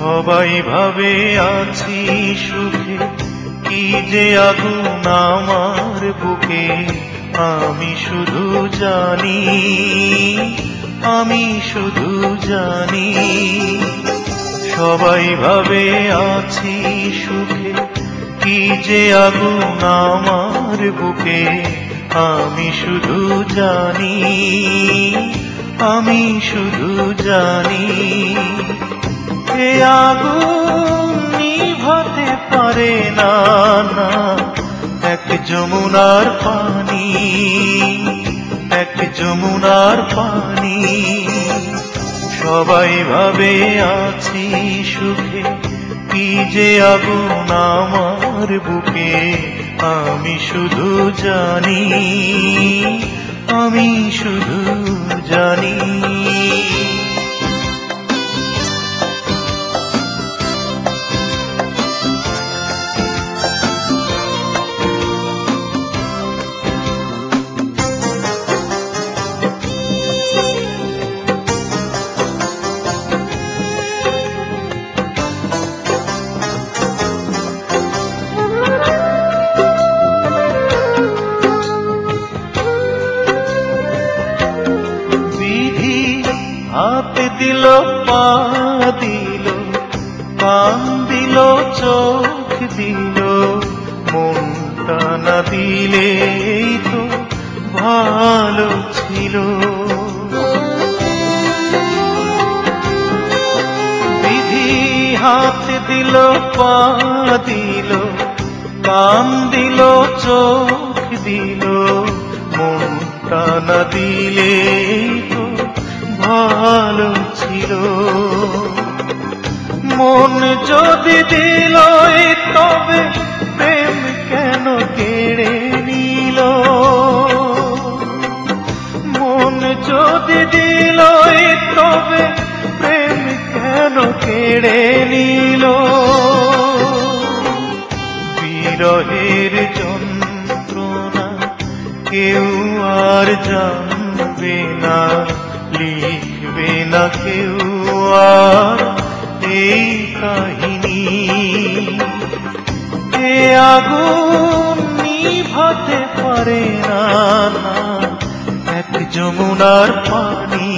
সবাই ভাবে আছি সুখে, কি যে আগুন আমার বুকে আমি শুধু জানি, আমি শুধু জানি। সবাই ভাবে আছি সুখে, কি যে আগুন আমার বুকে আমি শুধু জানি, আমি শুধু জানি। এ আগুন নিভাতে পারে না, না এক যমুনার পানি, এক যমুনার পানি। সবাই ভাবে আছি সুখে, কি যে আগুন আমার বুকে আমি শুধু জানি, আমি শুধু জানি। হাত দিল, পা দিল, কান দিল, চোখ দিল, মনটা না দিলে তো ভালো ছিল। বিধি হাত দিল, পা দিল, কান দিল, চোখ দিল, মনটা না দিলে তো ভালো ছিল। মন যদি দিল তবে প্রেম কেন কেড়ে নিল? মন যদি দিল তবে প্রেম কেন কেড়ে নিল? বিরহের যন্ত্রণা কেউ আর জানবে না, লিখবে না কেউ আর এই কাহিনী। এ আগুন নিভাতে পারে না, না এক যমুনার পানি,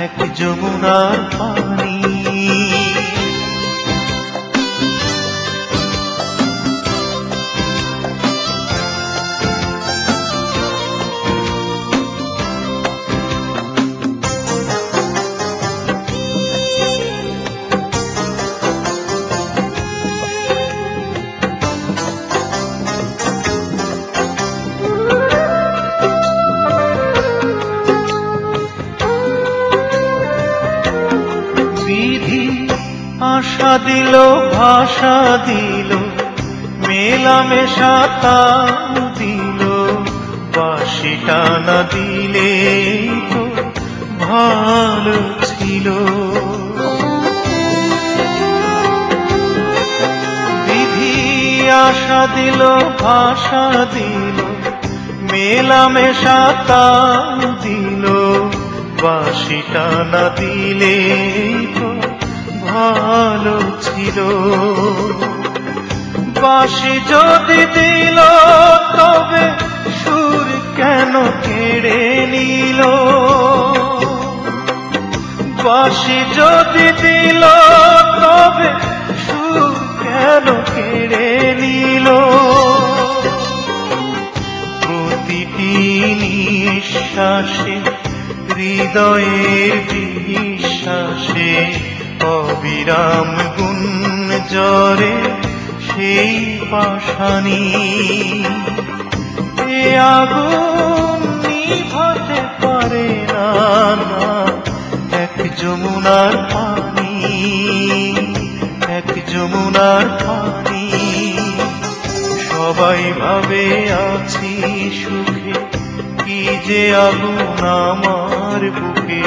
এক যমুনার পানি। বিধি আশা দিল, ভাষা দিল, মেলামেশা তাও দিল, বাঁশিটা না দিলে তো ভালো ছিল। বিধি আশা দিল, ভাষা দিল, মেলামেশা তাও দিল, বাঁশিটা না দিলে তো ভালো ছিল। বাঁশি যদি দিল তবে সুর কেন কেড়ে নিল? বাঁশি যদি দিল তবে সুর কেন কেড়ে নিল? প্রতিটি নিঃশ্বাসে, হৃদয়ের বিশ্বাসে অবিরাম গুঞ্জরে সেই পাষাণী। এ আগুন নিভাতে পারে না, না এক যমুনার পানি, এক যমুনার পানি। সবাই ভাবে আছি সুখে, কি যে আগুন আমার বুকে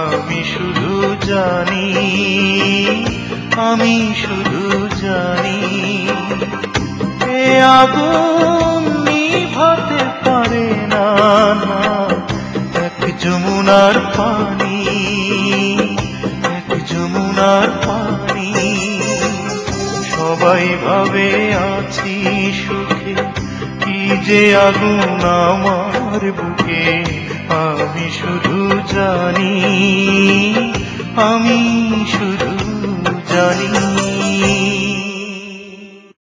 আমি শুধু জানি, আমি শুধু জানি। এ আগুন নিভাতে পারে না, না এক যমুনার পানি, এক যমুনার ভাবে আছি সুখে, কি যে আগুন আমার বুকে আমি শুধু জানি, আমি শুধু জানি।